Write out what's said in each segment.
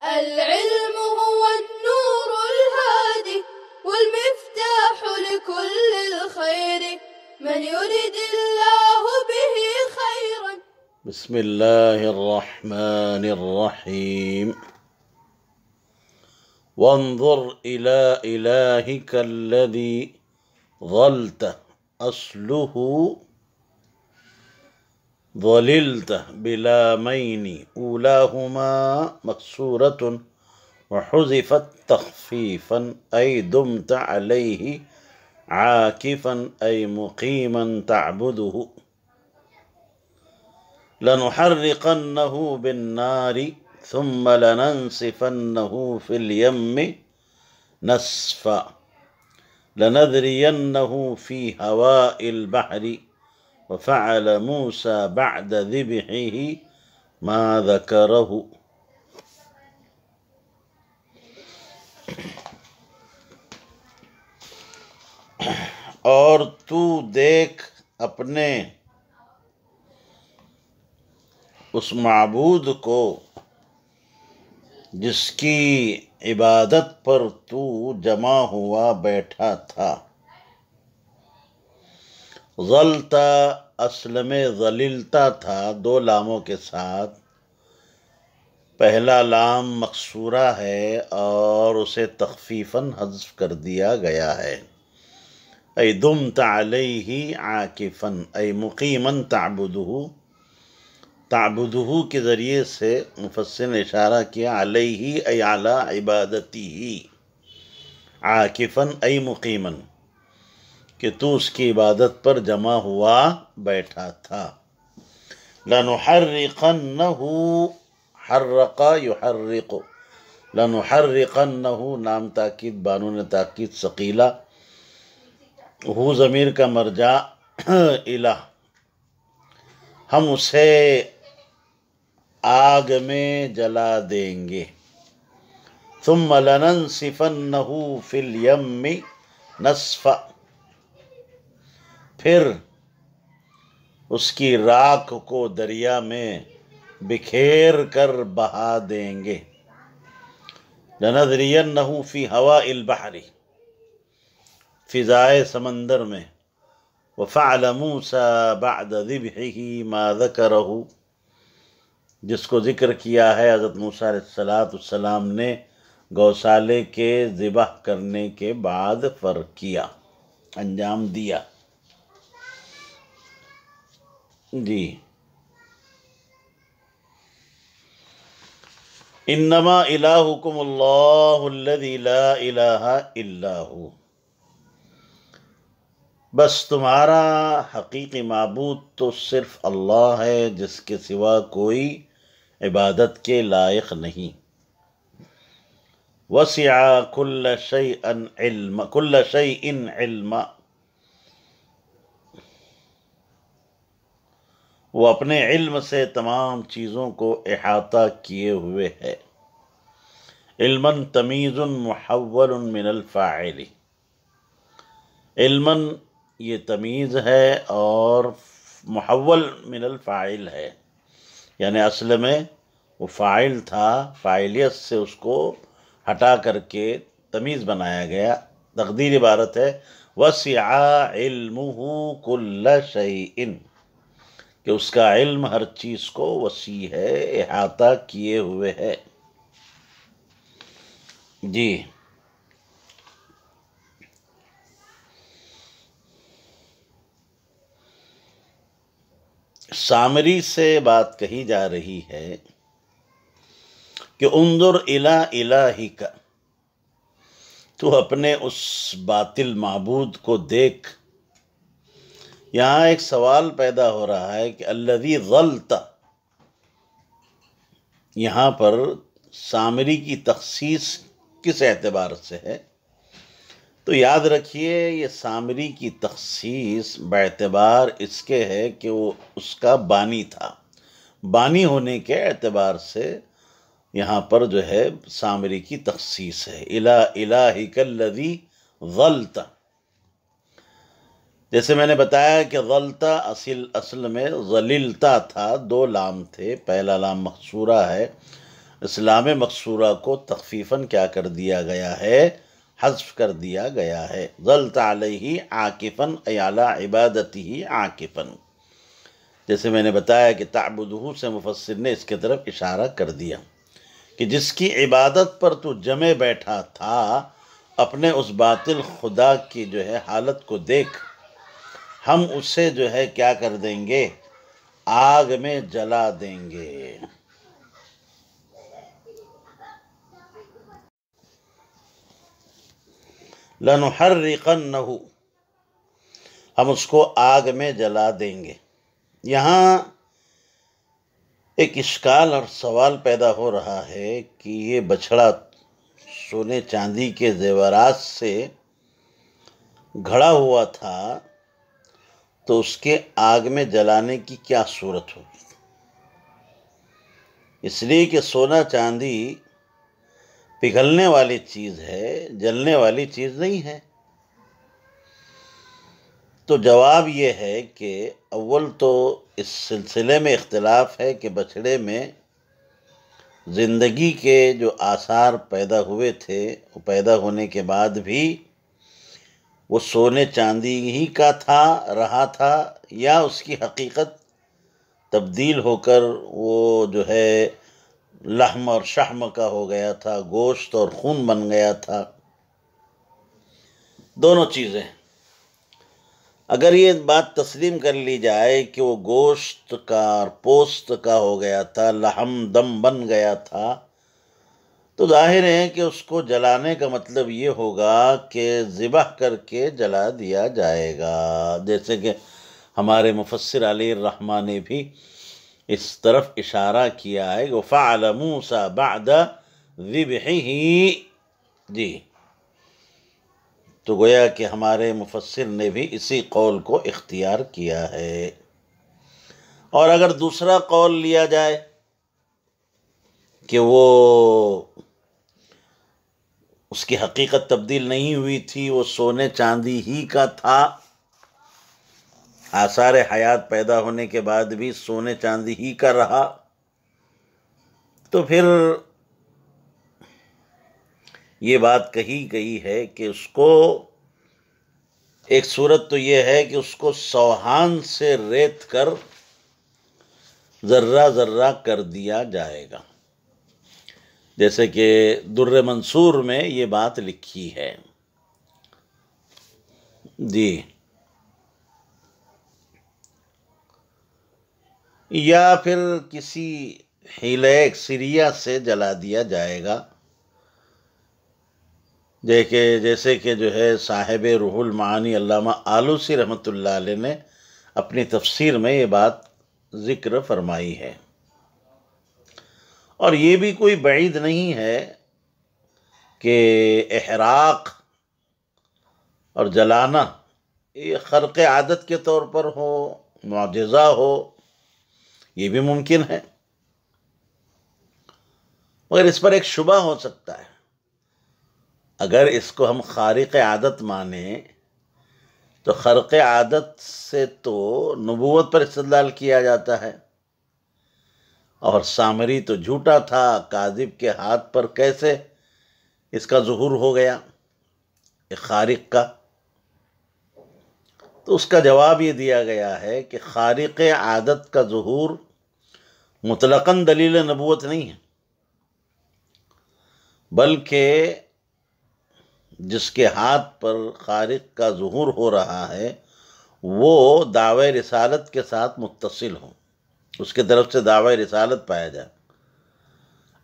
العلم هو النور الهادي والمفتاح لكل الخير من يرد الله به خيرا. بسم اللہ الرحمن الرحیم وانظر إلى إلهك الذي ظلت أصله ظللت بلامين أولاهما مكسورة وحذفت تخفيفا أي دمت عليه عاكفا أي مقيما تعبده لنحرقنه بالنار ثم لننسفنه في اليم نسفا لنذرينه في هواء البحر وفعل موسى بعد ذبحه ما ذكره. اور تو دیکھ اپنے اس معبود کو جس کی عبادت پر تو جمع ہوا بیٹھا تھا. ظلتا اصل میں ظللتا تھا، دو لاموں کے ساتھ. پہلا لام مکسورہ ہے اور اسے تخفیفاً حذف کر دیا گیا ہے. ای دمت علیہ عاکفاً ای مقیماً تعبدہ. تعبدہ کے ذریعے سے مفسر نے اشارہ کیا علیہ ای علی عبادتہ، عاکفاً ای مقیماً، کہ تو اس کی عبادت پر جمع ہوا بیٹھا تھا. لنحرقنہ، حرق یحرق، لنحرقنہ نام تاکید، بانون تاکید ثقیلہ، ہو ضمیر کا مرجع الہ، ہم اسے آگ میں جلا دیں گے. ثم لننسفنہ فی الیم نسفا، پھر اس کی راکھ کو دریا میں بکھیر کر بہا دیں گے. لنذرینہ فی ہواء البحر، فضائے سمندر میں. وفعل موسیٰ بعد ذبحہ ما ذکرہ، جس کو ذکر کیا ہے حضرت موسیٰ علیہ السلام نے گوسالے کے ذبح کرنے کے بعد فرق کیا، انجام دیا. جی انما الہکم اللہ الذی لا الہ الا ہو، بس تمہارا حقیقی معبود تو صرف اللہ ہے جس کے سوا کوئی عبادت کے لائق نہیں. وسع کل شیء علما، وہ اپنے علم سے تمام چیزوں کو احاطہ کیے ہوئے ہے. علما تمیز محول من الفاعل، علما یہ تمیز ہے اور محول من الفاعل ہے، یعنی اصل میں وہ فاعل تھا، فاعلیت سے اس کو ہٹا کر کے تمیز بنایا گیا. تقدیر عبارت ہے وسع علمہ کل شیء، کہ اس کا علم ہر چیز کو وسیع ہے، احاطہ کیے ہوئے ہے. جی سامری سے بات کہی جا رہی ہے کہ انظر الی الہک، تو اپنے اس باطل معبود کو دیکھ. یہاں ایک سوال پیدا ہو رہا ہے کہ الذی ظلت، یہاں پر سامری کی تخصیص کس اعتبار سے ہے؟ تو یاد رکھیے یہ سامری کی تخصیص باعتبار اس کے ہے کہ وہ اس کا بانی تھا، بانی ہونے کے اعتبار سے یہاں پر جو ہے سامری کی تخصیص ہے. الی الہک الذی ظلت، جیسے میں نے بتایا کہ ظلتا اصل میں ظللتا تھا، دو لام تھے، پہلا لام مقصورہ ہے اسلام مقصورہ کو تخفیفاً کیا کر دیا گیا ہے؟ حذف کر دیا گیا ہے۔ ظلت علیہ عاکفاً ای علی عبادتہ عاکفاً، جیسے میں نے بتایا کہ تعبدہ سے مفسر نے اس کی طرف اشارہ کر دیا کہ جس کی عبادت پر تو جمے بیٹھا تھا، اپنے اس باطل خدا کی جو ہے حالت کو دیکھ، ہم اسے جو ہے کیا کر دیں گے؟ آگ میں جلا دیں گے۔ لَنُحَرِّقَنَّهُ، ہم اس کو آگ میں جلا دیں گے۔ یہاں ایک اشکال اور سوال پیدا ہو رہا ہے کہ یہ بچھڑا سونے چاندی کے زیورات سے گھڑا ہوا تھا، تو اس کے آگ میں جلانے کی کیا صورت ہوگی؟ اس لیے کہ سونا چاندی پگھلنے والی چیز ہے، جلنے والی چیز نہیں ہے۔ تو جواب یہ ہے کہ اول تو اس سلسلے میں اختلاف ہے کہ بچھڑے میں زندگی کے جو آثار پیدا ہوئے تھے، وہ پیدا ہونے کے بعد بھی وہ سونے چاندی ہی کا رہا تھا، یا اس کی حقیقت تبدیل ہو کر وہ جو ہے لحم اور شحم کا ہو گیا تھا، گوشت اور خون بن گیا تھا۔ دونوں چیزیں، اگر یہ بات تسلیم کر لی جائے کہ وہ گوشت کا اور پوست کا ہو گیا تھا، لحم دم بن گیا تھا، تو ظاہر ہے کہ اس کو جلانے کا مطلب یہ ہوگا کہ ذبح کر کے جلا دیا جائے گا، جیسے کہ ہمارے مفسر علیہ الرحمٰ نے بھی اس طرف اشارہ کیا ہے کہ فعل موسیٰ بعد ذبحہ، جی، تو گویا کہ ہمارے مفسر نے بھی اسی قول کو اختیار کیا ہے۔ اور اگر دوسرا قول لیا جائے کہ وہ اس کی حقیقت تبدیل نہیں ہوئی تھی، وہ سونے چاندی ہی کا تھا، آثار حیات پیدا ہونے کے بعد بھی سونے چاندی ہی کا رہا، تو پھر یہ بات کہی گئی ہے کہ اس کو ایک صورت تو یہ ہے کہ اس کو سوہان سے ریت کر ذرہ ذرہ کر دیا جائے گا، جیسے کہ در منصور میں یہ بات لکھی ہے، جی، یا پھر کسی حیلہ اکسریہ سے جلا دیا جائے گا، جیسے کہ جو ہے صاحب روح المعانی علامہ آلوسی رحمۃ اللہ علیہ نے اپنی تفسیر میں یہ بات ذکر فرمائی ہے۔ اور یہ بھی کوئی بعید نہیں ہے کہ احراق اور جلانا یہ خرق عادت کے طور پر ہو، معجزہ ہو، یہ بھی ممکن ہے، مگر اس پر ایک شبہ ہو سکتا ہے۔ اگر اس کو ہم خارق عادت مانیں تو خرق عادت سے تو نبوت پر استدلال کیا جاتا ہے، اور سامری تو جھوٹا تھا، کاذب کے ہاتھ پر کیسے اس کا ظہور ہو گیا ایک خارق کا؟ تو اس کا جواب یہ دیا گیا ہے کہ خارق عادت کا ظہور مطلقاً دلیل نبوت نہیں ہے، بلکہ جس کے ہاتھ پر خارق کا ظہور ہو رہا ہے وہ دعوی رسالت کے ساتھ متصل ہو، اس کے طرف سے دعوی رسالت پایا جائے۔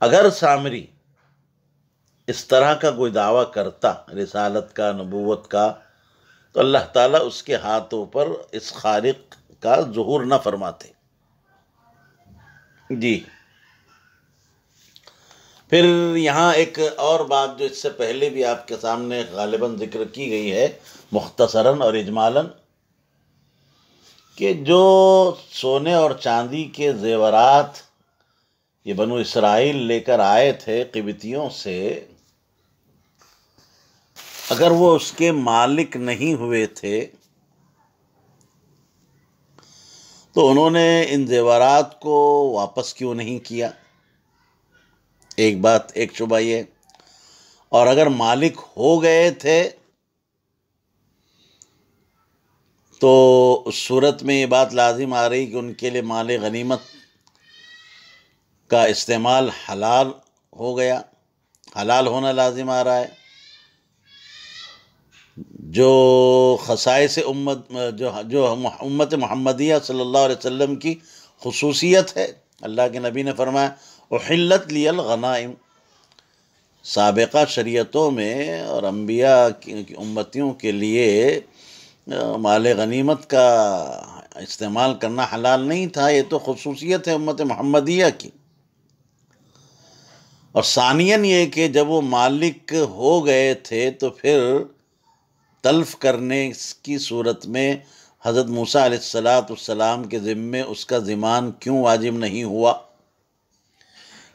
اگر سامری اس طرح کا کوئی دعویٰ کرتا رسالت کا، نبوت کا، تو اللہ تعالیٰ اس کے ہاتھوں پر اس خارق کا ظہور نہ فرماتے، جی۔ پھر یہاں ایک اور بات جو اس سے پہلے بھی آپ کے سامنے غالباً ذکر کی گئی ہے مختصراً اور اجمالاً، کہ جو سونے اور چاندی کے زیورات یہ بنو اسرائیل لے کر آئے تھے قبطیوں سے، اگر وہ اس کے مالک نہیں ہوئے تھے تو انہوں نے ان زیورات کو واپس کیوں نہیں کیا؟ ایک بات، ایک شبہ یہ. اور اگر مالک ہو گئے تھے تو اس صورت میں یہ بات لازم آ رہی کہ ان کے لیے مال غنیمت کا استعمال حلال ہو گیا، حلال ہونا لازم آ رہا ہے. جو خصائص امت، جو امت محمدیہ صلی اللہ علیہ وسلم کی خصوصیت ہے. اللہ کے نبی نے فرمایا احلت لی الغنائم. سابقہ شریعتوں میں اور انبیاء کی امتیوں کے لیے مال غنیمت کا استعمال کرنا حلال نہیں تھا. یہ تو خصوصیت ہے امت محمدیہ کی. اور ثانیاً یہ کہ جب وہ مالک ہو گئے تھے تو پھر تلف کرنے کی صورت میں حضرت موسیٰ علیہ السلام کے ذمے اس کا ضمان کیوں واجب نہیں ہوا؟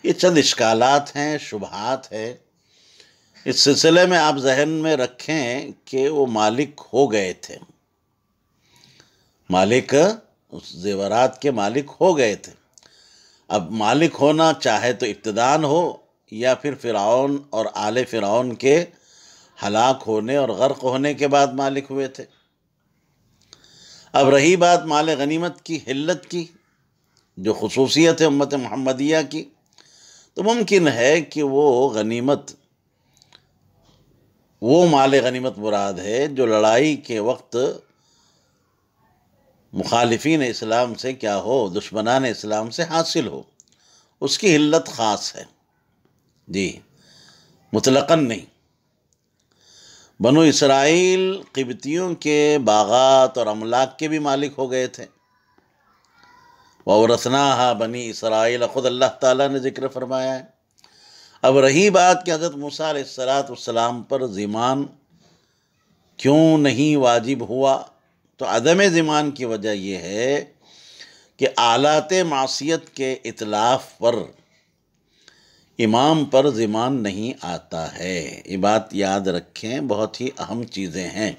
یہ چند اشکالات ہیں، شبہات ہیں. اس سلسلے میں آپ ذہن میں رکھیں کہ وہ مالک ہو گئے تھے، مالک اس زیورات کے مالک ہو گئے تھے. اب مالک ہونا چاہے تو ابتداً ہو یا پھر فرعون اور آل فرعون کے ہلاک ہونے اور غرق ہونے کے بعد مالک ہوئے تھے. اب رہی بات مال غنیمت کی حلت کی، جو خصوصیت ہے امت محمدیہ کی، تو ممکن ہے کہ وہ غنیمت، وہ مال غنیمت مراد ہے جو لڑائی کے وقت مخالفین اسلام سے کیا ہو، دشمنان اسلام سے حاصل ہو، اس کی حلت خاص ہے. جی، مطلقاً نہیں. بنو اسرائیل قبطیوں کے باغات اور املاک کے بھی مالک ہو گئے تھے. وَأَوْرَثْنَاهَا بنی اسرائیل، خود اللہ تعالیٰ نے ذکر فرمایا ہے. اب رہی بات کہ حضرت موسیٰ علیہ السلام پر ضمان کیوں نہیں واجب ہوا، تو عدم ضمان کی وجہ یہ ہے کہ آلات معصیت کے اتلاف پر امام پر ضمان نہیں آتا ہے. یہ بات یاد رکھیں، بہت ہی اہم چیزیں ہیں.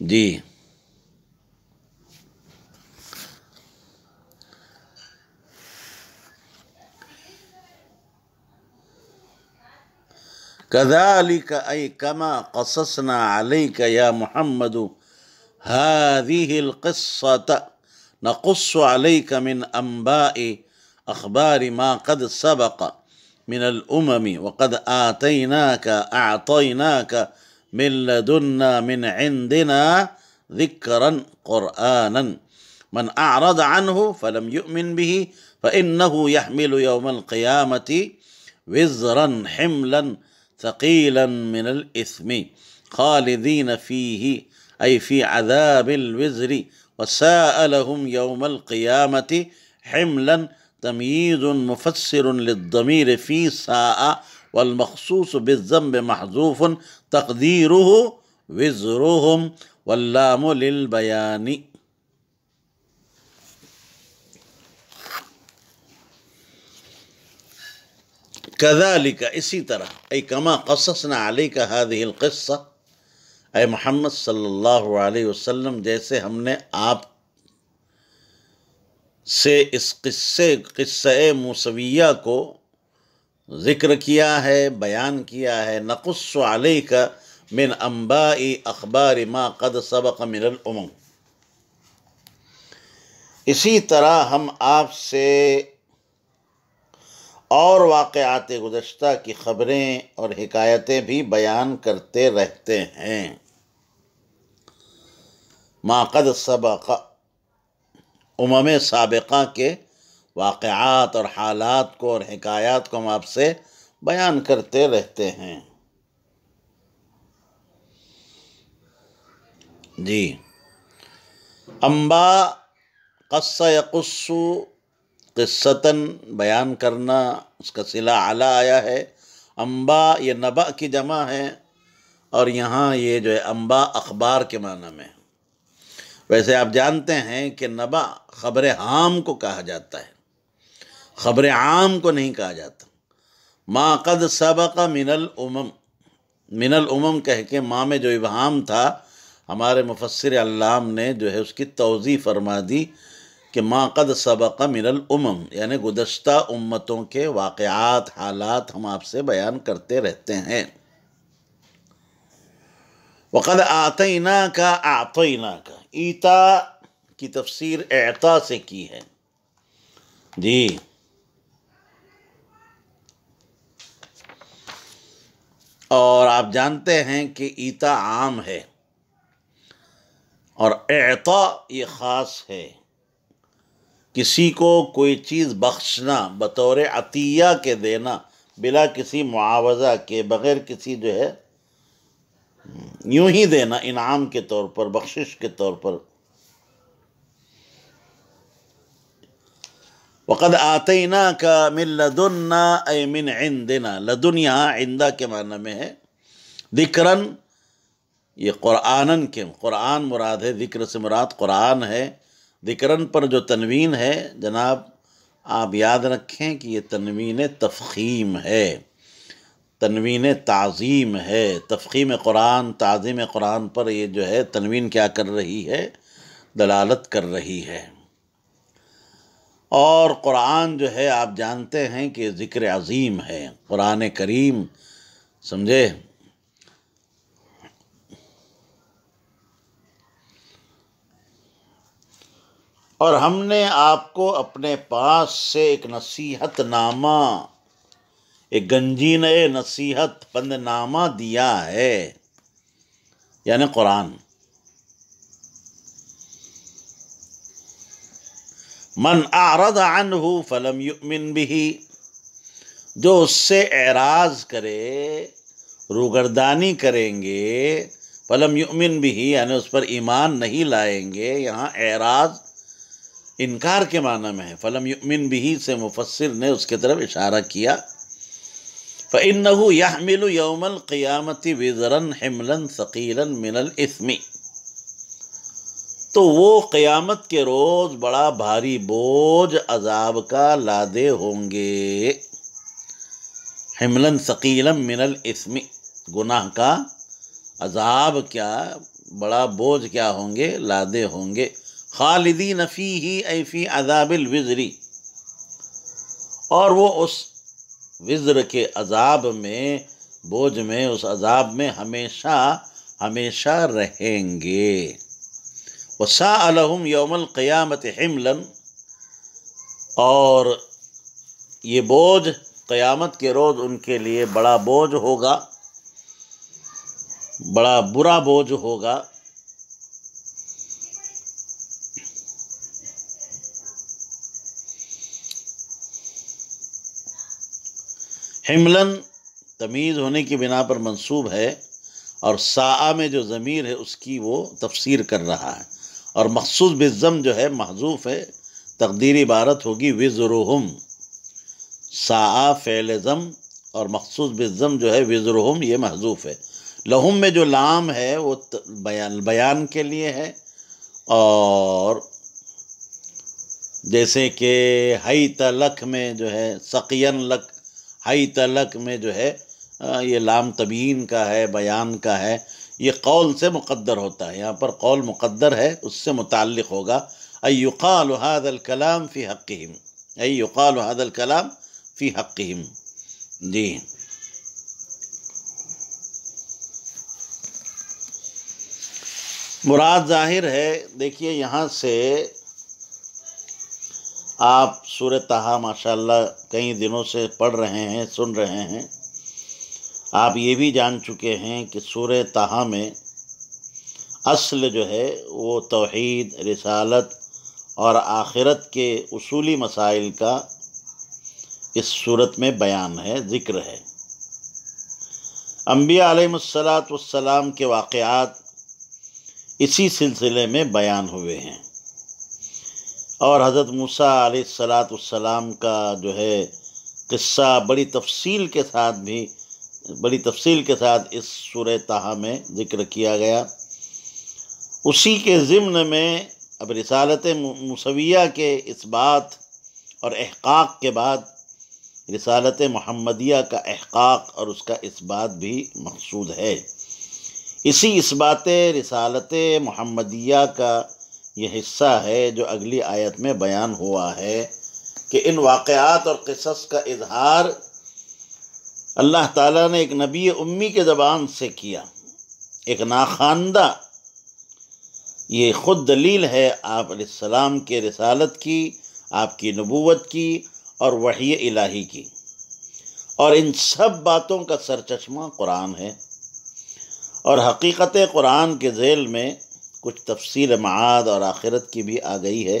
جی، كذلك أي كما قصصنا عليك يا محمد هذه القصة نقص عليك من أنباء أخبار ما قد سبق من الأمم وقد أعطيناك من لدنا من عندنا ذكرا قرآنا من أعرض عنه فلم يؤمن به فإنه يحمل يوم القيامة وزرا حملا ثقيلا من الإثم خالدين فيه أي في عذاب الوزر وساء لهم يوم القيامة حملا تمييز مفسر للضمير في ساء والمخصوص بالذنب محذوف تقديره وزرهم واللام للبيان. كذلك، اسی طرح، ای کما قصصنا علیک هذه القصہ، اے محمد صلی اللہ علیہ وسلم، جیسے ہم نے آپ سے اس قصہ موسویہ کو ذکر کیا ہے، بیان کیا ہے. نقص علیک من انباء اخبار ما قد سبق من الامم، اسی طرح ہم آپ سے اور واقعات گزشتہ کی خبریں اور حکایتیں بھی بیان کرتے رہتے ہیں. ما قد سبق، امم سابقہ کے واقعات اور حالات کو اور حکایات کو ہم آپ سے بیان کرتے رہتے ہیں. جی، انبا، قص یقص، قصتاً بیان کرنا، اس کا صلہ اعلیٰ آیا ہے. انبا یہ نبأ کی جمع ہے، اور یہاں یہ جو ہے انبا اخبار کے معنی میں. ویسے آپ جانتے ہیں کہ نبأ خبر عام کو کہا جاتا ہے، خبر عام کو نہیں کہا جاتا. ما قد سبق من الامم، من الامم کہہ کے ماں میں جو ابہام تھا، ہمارے مفسر علام نے جو ہے اس کی توضیح فرما دی کہ ما قد سبق من الامم، یعنی گزشتہ امتوں کے واقعات، حالات ہم آپ سے بیان کرتے رہتے ہیں۔ وقد آتیناک، اعطیناک، ایتا کی تفسیر اعطا سے کی ہے جی۔ اور آپ جانتے ہیں کہ ایتا عام ہے اور اعطا یہ خاص ہے، کسی کو کوئی چیز بخشنا، بطور عطیہ کے دینا، بلا کسی معاوضہ کے، بغیر کسی جو ہے یوں ہی دینا، انعام کے طور پر، بخشش کے طور پر۔ وقد آتیناک من لدنا اے من عندنا، لدن یہاں عندہ کے معنی میں ہے، ذکرن یہ قرآنن کے، قرآن مراد ہے، ذکر سے مراد قرآن ہے۔ ذکرن پر جو تنوین ہے جناب آپ یاد رکھیں کہ یہ تنوین تفخیم ہے، تنوین تعظیم ہے۔ تفخیم قرآن، تعظیم قرآن پر یہ جو ہے تنوین کیا کر رہی ہے؟ دلالت کر رہی ہے۔ اور قرآن جو ہے آپ جانتے ہیں کہ ذکر عظیم ہے، قرآن کریم، سمجھے؟ اور ہم نے آپ کو اپنے پاس سے ایک نصیحت نامہ، ایک گنجینہ نصیحت پند نامہ دیا ہے، یعنی قرآن۔ من اعرض عنہ فلم یؤمن بہ، جو اس سے اعراض کرے، روگردانی کریں گے، فلم یؤمن بہ یعنی اس پر ایمان نہیں لائیں گے۔ یہاں اعراض انکار کے معنی میں ہے، فلم یؤمن بہ سے مفسر نے اس کی طرف اشارہ کیا۔ فإنہ یحمل یوم القیامت وزرا حملا ثقیلا من الإثم، تو وہ قیامت کے روز بڑا بھاری بوجھ عذاب کا لادے ہوں گے۔ حملا ثقیلا من الإثم، گناہ کا عذاب کیا، بڑا بوجھ کیا ہوں گے؟ لادے ہوں گے۔ خالدین فیہ ای فی عذاب الوزر، اور وہ اس وزر کے عذاب میں، بوجھ میں، اس عذاب میں ہمیشہ ہمیشہ رہیں گے۔ وساء لہم یوم القیامت حملا، اور یہ بوجھ قیامت کے روز ان کے لیے بڑا بوجھ ہوگا، بڑا برا بوجھ ہوگا۔ حملاً تمیز ہونے کی بنا پر منصوب ہے، اور ساء میں جو ضمیر ہے اس کی وہ تفسیر کر رہا ہے، اور مخصوص بالضم جو ہے محذوف ہے، تقدیری عبارت ہوگی وزرہم۔ ساء فعل ضم اور مخصوص بالضم جو ہے وزرہم، یہ محذوف ہے۔ لہم میں جو لام ہے وہ بیان کے لیے ہے، اور جیسے کہ حیت لک میں جو ہے، سقین لک، حیت لک میں جو ہے یہ لام تبیین کا ہے، بیان کا ہے، یہ قول سے مقدر ہوتا ہے، یہاں پر قول مقدر ہے، اس سے متعلق ہوگا۔ ای یقال ھذا الکلام فی حقہم، ای یقال ھذا الکلام فی حقہم، جی۔ مراد ظاہر ہے، دیکھیے یہاں سے آپ سورہ طٰہٰ ماشاءاللہ کئی دنوں سے پڑھ رہے ہیں، سن رہے ہیں، آپ یہ بھی جان چکے ہیں کہ سورہ طٰہٰ میں اصل جو ہے وہ توحید، رسالت اور آخرت کے اصولی مسائل کا اس صورت میں بیان ہے، ذکر ہے۔ انبیاء علیہم السلام کے واقعات اسی سلسلے میں بیان ہوئے ہیں، اور حضرت موسیٰ علیہ السلام کا جو ہے قصہ بڑی تفصیل کے ساتھ اس سورہ طٰہٰ میں ذکر کیا گیا۔ اسی کے ضمن میں اب رسالت موسویہ کے اثبات اور احقاق کے بعد رسالت محمدیہ کا احقاق اور اس کا اثبات بھی مقصود ہے۔ اسی اثبات رسالت محمدیہ کا یہ حصہ ہے جو اگلی آیت میں بیان ہوا ہے کہ ان واقعات اور قصص کا اظہار اللہ تعالیٰ نے ایک نبی امی کے زبان سے کیا، ایک ناخواندہ۔ یہ خود دلیل ہے آپ علیہ السلام کے رسالت کی، آپ کی نبوت کی اور وحی الہی کی، اور ان سب باتوں کا سرچشمہ قرآن ہے۔ اور حقیقت قرآن کے ذیل میں کچھ تفصیل معاد اور آخرت کی بھی آ گئی ہے،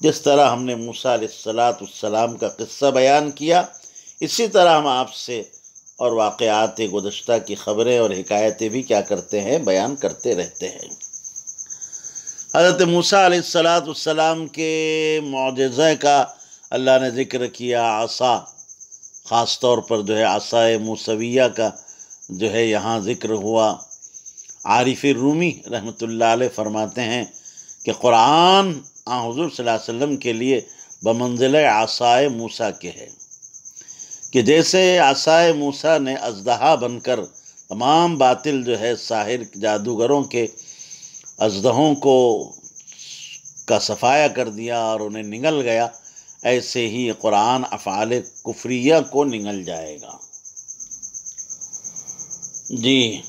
جس طرح ہم نے موسیٰ علیہ السلام کا قصہ بیان کیا، اسی طرح ہم آپ سے اور واقعات گزشتہ کی خبریں اور حکایتیں بھی کیا کرتے ہیں، بیان کرتے رہتے ہیں۔ حضرت موسیٰ علیہ السلام کے معجزہ کا اللہ نے ذکر کیا، عصا، خاص طور پر جو ہے عصائے موسویہ کا جو ہے یہاں ذکر ہوا۔ عارف رومی رحمۃ اللہ علیہ فرماتے ہیں کہ قرآن حضور صلی اللہ علیہ وسلم کے لیے بمنزلہ عصائے موسیٰ کے ہے، کہ جیسے عصائے موسیٰ نے اژدہا بن کر تمام باطل جو ہے ساحر جادوگروں کے اژدہوں کا صفایا کر دیا اور انہیں نگل گیا، ایسے ہی قرآن افعال کفریہ کو نگل جائے گا۔ جی،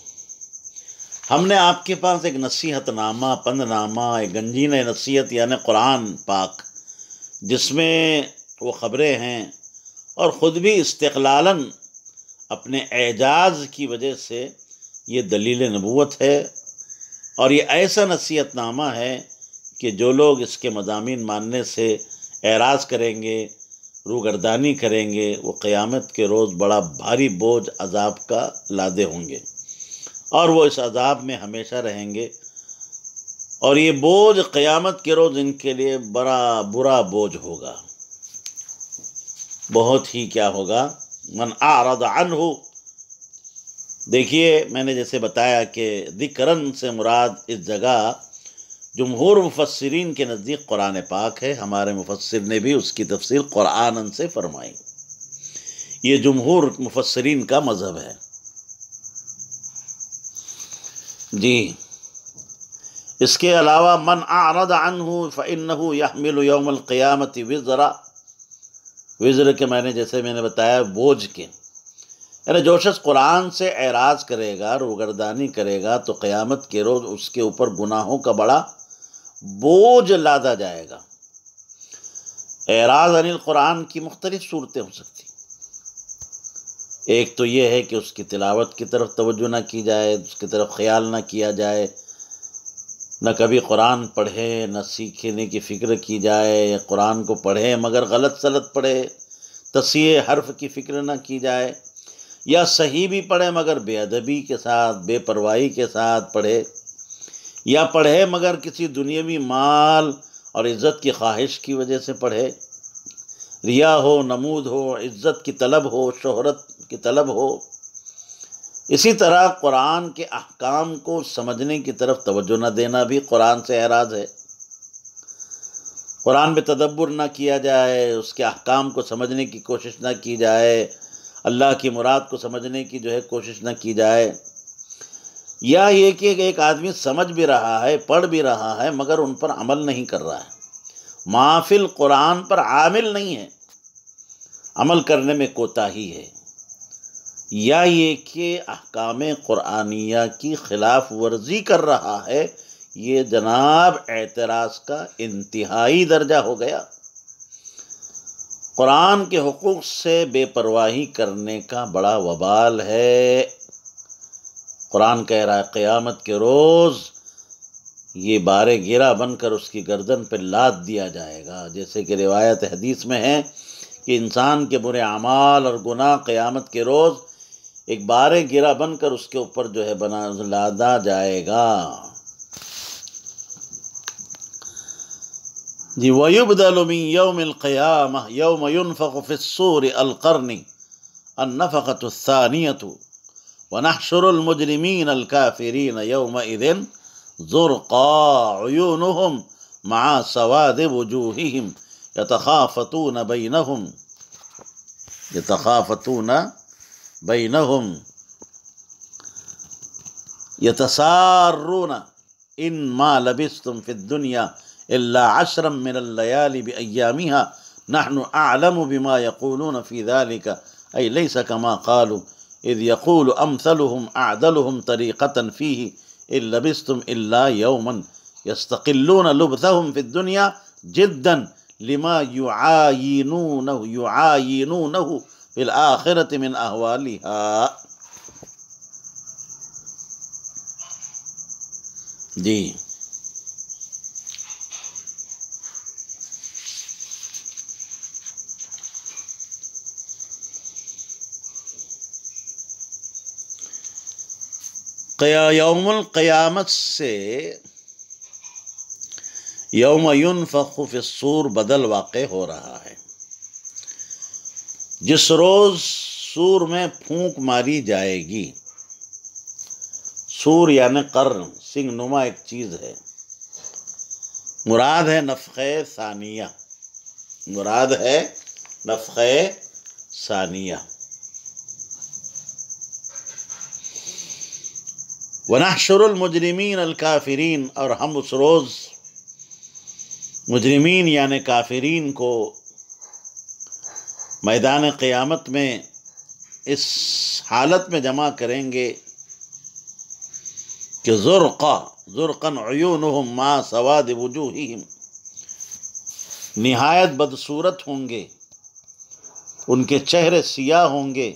ہم نے آپ کے پاس ایک نصیحت نامہ، پند نامہ، ایک گنجین نصیحت یعنی قرآن پاک، جس میں وہ خبریں ہیں اور خود بھی استقلالاً اپنے اعجاز کی وجہ سے یہ دلیل نبوت ہے، اور یہ ایسا نصیحت نامہ ہے کہ جو لوگ اس کے مضامین ماننے سے اعراض کریں گے، روگردانی کریں گے، وہ قیامت کے روز بڑا بھاری بوجھ عذاب کا لادے ہوں گے، اور وہ اس عذاب میں ہمیشہ رہیں گے، اور یہ بوجھ قیامت کے روز ان کے لیے بڑا برا بوجھ ہوگا، بہت ہی کیا ہوگا، من اعرض عنہ۔ دیکھیے، میں نے جیسے بتایا کہ ذکرن سے مراد اس جگہ جمہور مفسرین کے نزدیک قرآن پاک ہے، ہمارے مفسر نے بھی اس کی تفسیر قرآن سے فرمائی، یہ جمہور مفسرین کا مذہب ہے۔ جی، اس کے علاوہ من اعرض عنہ فإنہ یحمل یوم القیامت وزرا، وزر کے معنی جیسے میں نے بتایا بوجھ کے، یعنی جو شخص قرآن سے اعراض کرے گا، روگردانی کرے گا، تو قیامت کے روز اس کے اوپر گناہوں کا بڑا بوجھ لادا جائے گا۔ اعراض عن القرآن کی مختلف صورتیں ہو سکتی، ایک تو یہ ہے کہ اس کی تلاوت کی طرف توجہ نہ کی جائے، اس کی طرف خیال نہ کیا جائے، نہ کبھی قرآن پڑھے، نہ سیکھنے کی فکر کی جائے، قرآن کو پڑھے مگر غلط سلط پڑھے، تصحیح حرف کی فکر نہ کی جائے، یا صحیح بھی پڑھے مگر بے ادبی کے ساتھ، بے پرواہی کے ساتھ پڑھے، یا پڑھے مگر کسی دنیاوی مال اور عزت کی خواہش کی وجہ سے پڑھے، ریا ہو، نمود ہو، عزت کی طلب ہو، شہرت کی طلب ہو۔ اسی طرح قرآن کے احکام کو سمجھنے کی طرف توجہ نہ دینا بھی قرآن سے اعراض ہے، قرآن پہ تدبر نہ کیا جائے، اس کے احکام کو سمجھنے کی کوشش نہ کی جائے، اللہ کی مراد کو سمجھنے کی جو ہے کوشش نہ کی جائے، یا یہ کہ ایک آدمی سمجھ بھی رہا ہے، پڑھ بھی رہا ہے مگر ان پر عمل نہیں کر رہا ہے، محافل قرآن پر عامل نہیں ہے، عمل کرنے میں کوتاہی ہے، یا یہ کہ احکام قرآنیہ کی خلاف ورزی کر رہا ہے، یہ جناب اعتراض کا انتہائی درجہ ہو گیا۔ قرآن کے حقوق سے بے پرواہی کرنے کا بڑا وبال ہے۔ قرآن کہہ رہا ہے قیامت کے روز یہ بارے گرا بن کر اس کی گردن پہ لاد دیا جائے گا، جیسے کہ روایت حدیث میں ہے کہ انسان کے برے اعمال اور گناہ قیامت کے روز ایک بارے گرا بن کر اس کے اوپر جو ہے لادا جائے گا۔ جی، وَيُبْدَلُ مِن يَوْمِ الْقِيَامَةِ يَوْمَ يُنْفَخُ فِي الصُّورِ الْقَرْنِ النَّفَخَةُ الثَّانِيَةُ وَنَحْشُرُ الْمُجْرِمِينَ الْكَافِرِينَ يَوْمَئِذٍ زُرْقَىٰ عُيُونُهُمْ مَعَ سَوَادِ وُجُوهِهِمْ يَتَخَافَتُونَ بَيْنَهُمْ يَتَسَارُّونَ ان ما لبثتم فی الدنیا الا عشرا من اللیالی بأیامها نحن اعلم بما یقولون فی ذلك ای لیس کما قالوا اذ یقول امثلهم اعدلهم طریقة فیہ ان لبثتم الا یوما یستقلون لبثهم فی الدنیا جدا لما يعاينونه في الآخرة من أهوالها. جی یوم القیامت سے یوم ینفخ فی الصور بدل واقع ہو رہا ہے. جس روز سور میں پھونک ماری جائے گی. سور یعنی قرن، سنگ نما ایک چیز ہے. مراد ہے نفخہ ثانیہ، مراد ہے نفخہ ثانیہ. وَنَحْشُرُ الْمُجْرِمِينَ الْكَافِرِينَ، اور ہم اس روز مجرمین یعنی کافرین کو میدان قیامت میں اس حالت میں جمع کریں گے کہ زرقاً عیونہم ما سواد وجوہہم، نہایت بدصورت ہوں گے، ان کے چہرے سیاہ ہوں گے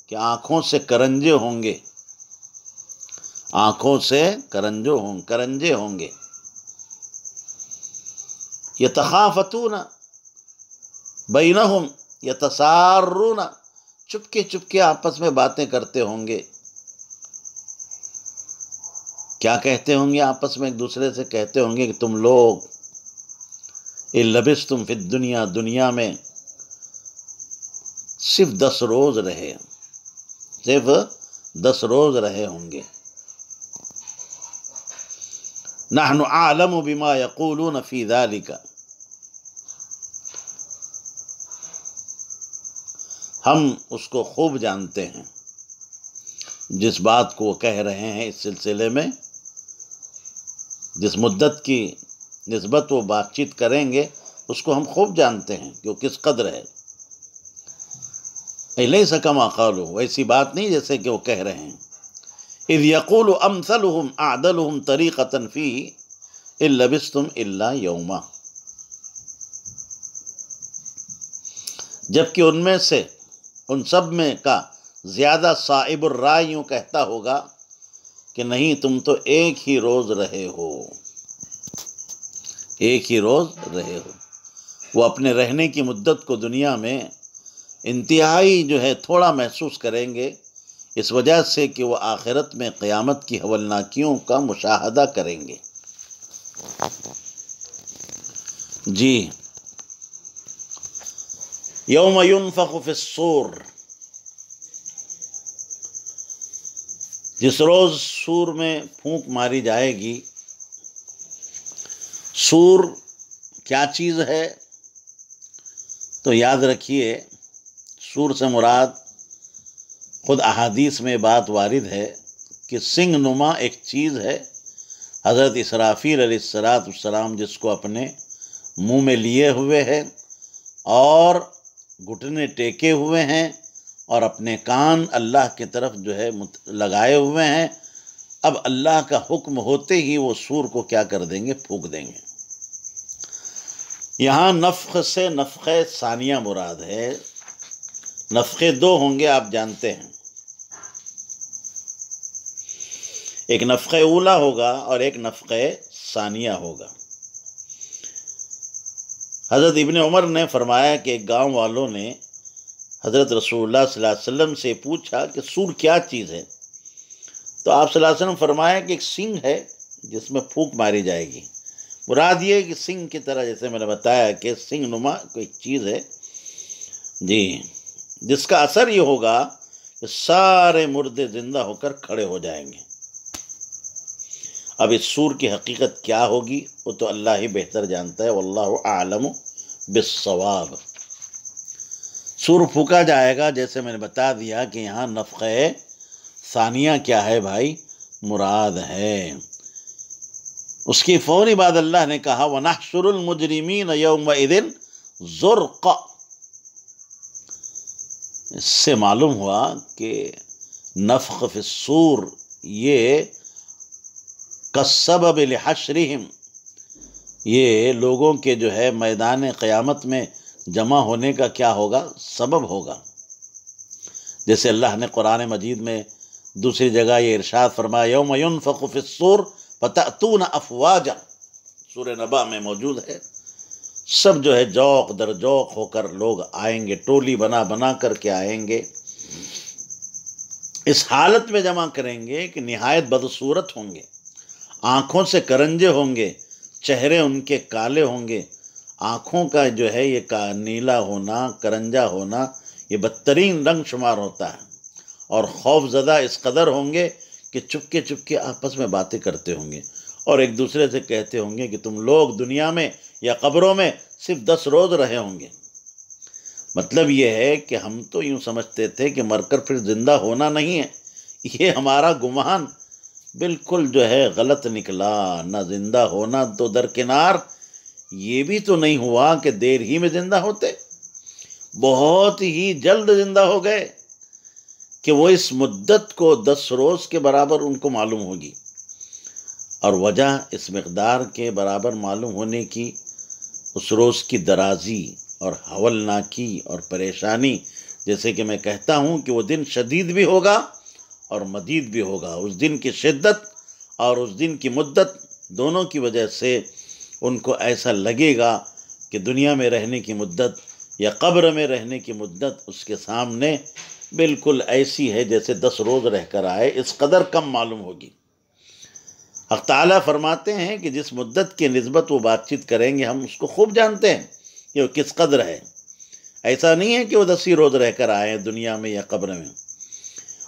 کہ آنکھوں سے کرنجے ہوں گے، آنکھوں سے کرنجے ہوں گے. یتخافتون بینہم یتسارون، چپکے آپس میں باتیں کرتے ہوں گے. کیا کہتے ہوں گے آپس میں؟ ایک دوسرے سے کہتے ہوں گے کہ تم لوگ ان لبثتم فی الدنیا، دنیا میں صرف 10 روز رہے، صرف 10 روز رہے ہوں گے. نحن اعلم بما یقولون فی ذلک، ہم اس کو خوب جانتے ہیں جس بات کو وہ کہہ رہے ہیں. اس سلسلے میں جس مدت کی نسبت وہ بات چیت کریں گے اس کو ہم خوب جانتے ہیں کہ وہ کس قدر ہے. لیس کما قالوا، ویسی بات نہیں جیسے کہ وہ کہہ رہے ہیں. اذ یقول امثلهم اعدلهم طریقة فیہ ان لبثتم الا یوما، جبکہ ان میں سے ان سب میں کا زیادہ صائب الرائے یوں کہتا ہوگا کہ نہیں، تم تو ایک ہی روز رہے ہو، ایک ہی روز رہے ہو. وہ اپنے رہنے کی مدت کو دنیا میں انتہائی تھوڑا محسوس کریں گے، اس وجہ سے کہ وہ آخرت میں قیامت کی ہولناکیوں کا مشاہدہ کریں گے. جی، یوم ینفخ فی الصور، جس روز سور میں پھونک ماری جائے گی. سور کیا چیز ہے؟ تو یاد رکھیے، سور سے مراد خود احادیث میں بات وارد ہے کہ سنگ نما ایک چیز ہے. حضرت اسرافیل علیہ السلام جس کو اپنے منہ میں لیے ہوئے ہیں اور گھٹنے ٹیکے ہوئے ہیں اور اپنے کان اللہ کی طرف لگائے ہوئے ہیں. اب اللہ کا حکم ہوتے ہی وہ سور کو کیا کر دیں گے؟ پھونک دیں گے. یہاں نفخ سے نفخہ ثانیہ مراد ہے. نفخے 2 ہوں گے، آپ جانتے ہیں، ایک نفخہ اولا ہوگا اور ایک نفخہ ثانیہ ہوگا. حضرت ابن عمر نے فرمایا کہ ایک گاؤں والوں نے حضرت رسول اللہ صلی اللہ علیہ وسلم سے پوچھا کہ سور کیا چیز ہے؟ تو آپ صلی اللہ علیہ وسلم فرمایا کہ ایک سنگ ہے جس میں پھونک ماری جائے گی. مراد یہ کہ سنگ کی طرح، جیسے میں نے بتایا کہ سنگ نما کوئی چیز ہے، جی، جس کا اثر یہ ہوگا کہ سارے مردے زندہ ہو کر کھڑے ہو جائیں گے. اب اس سور کی حقیقت کیا ہوگی وہ تو اللہ ہی بہتر جانتا ہے. واللہ اعلم بالصواب. سور پھونکا جائے گا، جیسے میں نے بتا دیا کہ یہاں نفخہ ثانیہ کیا ہے بھائی؟ مراد ہے. اس کی فوری بعد اللہ نے کہا وَنَحْشُرُ الْمُجْرِمِينَ يَوْمَئِذٍ زُرْقًا۔ اس سے معلوم ہوا کہ نفخ فی الصور یہ کالسبب لحشرہم، یہ لوگوں کے جو ہے میدان قیامت میں جمع ہونے کا کیا ہوگا؟ سبب ہوگا۔ جیسے اللہ نے قرآن مجید میں دوسری جگہ یہ ارشاد فرمایا یوم ينفخ فی الصور فتأتون افواجا، سورہ نبا میں موجود ہے۔ سب جو ہے جوق در جوق ہو کر لوگ آئیں گے، ٹولی بنا بنا کر کے آئیں گے، اس حالت میں جمع کریں گے کہ نہایت بدصورت ہوں گے، آنکھوں سے کرنجے ہوں گے، چہرے ان کے کالے ہوں گے۔ آنکھوں کا جو ہے یہ نیلا ہونا، کرنجا ہونا، یہ بدترین رنگ شمار ہوتا ہے، اور خوف زدہ اس قدر ہوں گے کہ چپکے چپکے آپس میں باتیں کرتے ہوں گے اور ایک دوسرے سے کہتے ہوں گے کہ تم لوگ دنیا میں یا قبروں میں صرف 10 روز رہے ہوں گے۔ مطلب یہ ہے کہ ہم تو یوں سمجھتے تھے کہ مر کر پھر زندہ ہونا نہیں ہے، یہ ہمارا گمان بالکل جو ہے غلط نکلا۔ نہ زندہ ہونا تو درکنار، یہ بھی تو نہیں ہوا کہ دیر ہی میں زندہ ہوتے، بہت ہی جلد زندہ ہو گئے کہ وہ اس مدت کو 10 روز کے برابر ان کو معلوم ہوگی۔ اور وجہ اس مقدار کے برابر معلوم ہونے کی اس روز کی درازی اور ہولناکی اور پریشانی، جیسے کہ میں کہتا ہوں کہ وہ دن شدید بھی ہوگا اور مدید بھی ہوگا۔ اس دن کی شدت اور اس دن کی مدت دونوں کی وجہ سے ان کو ایسا لگے گا کہ دنیا میں رہنے کی مدت یا قبر میں رہنے کی مدت اس کے سامنے بالکل ایسی ہے جیسے 10 روز رہ کر آئے، اس قدر کم معلوم ہوگی۔ حق تعالیٰ فرماتے ہیں کہ جس مدت کی نسبت وہ بات چیت کریں گے ہم اس کو خوب جانتے ہیں کہ وہ کس قدر ہے۔ ایسا نہیں ہے کہ وہ 10 ہی روز رہ کر آئے دنیا میں یا قبر میں۔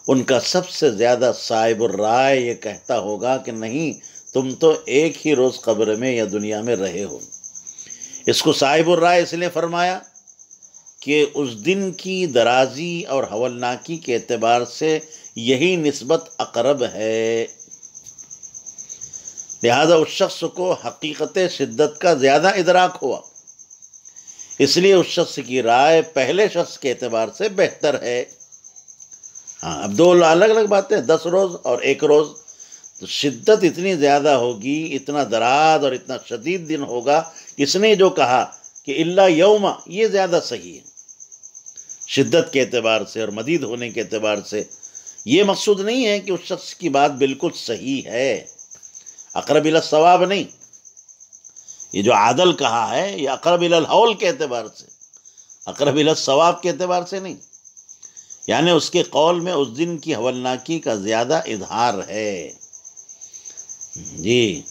ان کا سب سے زیادہ صاحب الرائے یہ کہتا ہوگا کہ نہیں، تم تو ایک ہی روز قبر میں یا دنیا میں رہے ہو۔ اس کو صاحب الرائے اس لیے فرمایا کہ اس دن کی درازی اور ہولناکی کے اعتبار سے یہی نسبت اقرب ہے، لہذا اس شخص کو حقیقت شدت کا زیادہ ادراک ہوا، اس لیے اس شخص کی رائے پہلے شخص کے اعتبار سے بہتر ہے۔ ہاں، اب دو الگ الگ باتیں، 10 روز اور 1 روز، تو شدت اتنی زیادہ ہوگی، اتنا دراز اور اتنا شدید دن ہوگا۔ اس نے جو کہا کہ الا یوم، یہ زیادہ صحیح ہے شدت کے اعتبار سے اور مدید ہونے کے اعتبار سے۔ یہ مقصود نہیں ہے کہ اس شخص کی بات بالکل صحیح ہے، اقرب الی الصواب نہیں، یہ جو عادل کہا ہے یہ اقرب الی الحول کے اعتبار سے، اقرب الی الصواب کے اعتبار سے نہیں، یعنی اس کے قول میں اس دن کی ہولناکی کا زیادہ اظہار ہے۔ جی،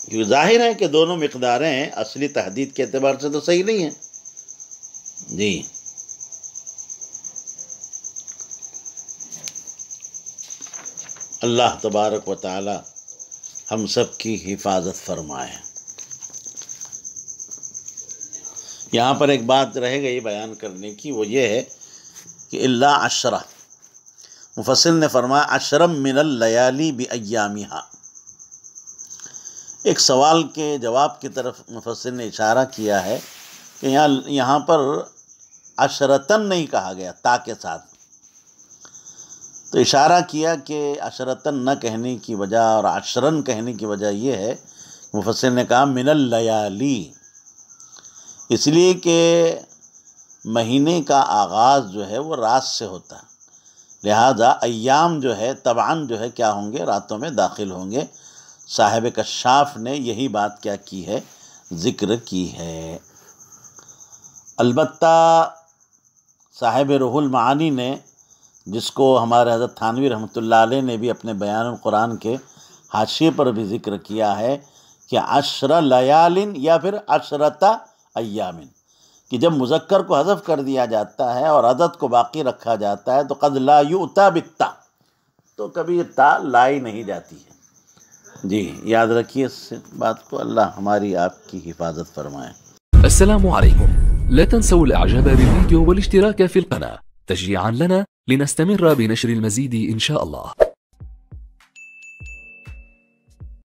کیونکہ ظاہر ہے کہ دونوں مقداریں اصلی تحدید کے اعتبار سے تو صحیح نہیں ہیں۔ جی، اللہ تبارک و تعالی ہم سب کی حفاظت فرمائے۔ یہاں پر ایک بات رہ گئی بیان کرنے کی، وہ یہ ہے کہ الا 10، مفسر نے فرمایا 10 من اللیالی بایامہا۔ ایک سوال کے جواب کی طرف مفسر نے اشارہ کیا ہے کہ یہاں پر 10 نہیں کہا گیا تا کے ساتھ، تو اشارہ کیا کہ 10 نہ کہنے کی وجہ اور 10 کہنے کی وجہ یہ ہے، مفسر نے کہا من اللیالی، اس لیے کہ مہینے کا آغاز جو ہے وہ رات سے ہوتا ہے، لہذا ایام جو ہے طبعاً جو ہے کیا ہوں گے، راتوں میں داخل ہوں گے۔ صاحب کشاف نے یہی بات کیا کی ہے، ذکر کی ہے۔ البتہ صاحب روح المعانی نے، جس کو ہمارے حضرت تھانوی رحمۃ اللہ علیہ نے بھی اپنے بیان القرآن کے حاشیے پر بھی ذکر کیا ہے کہ 10 لیال یا پھر 10 ایام، کہ جب مذکر کو حذف کر دیا جاتا ہے اور عدد کو باقی رکھا جاتا ہے تو قد لا یؤتی بالتا، تو کبھی تا لائی نہیں جاتی ہے۔ جی، یاد رکھیے اس بات کو، اللہ ہماری آپ کی حفاظت فرمائے۔ السلام عليكم، لا تنسوا الاعجاب بالفيديو والاشتراك في القناة تشجيعا لنا لنستمر بنشر المزيد إن شاء الله.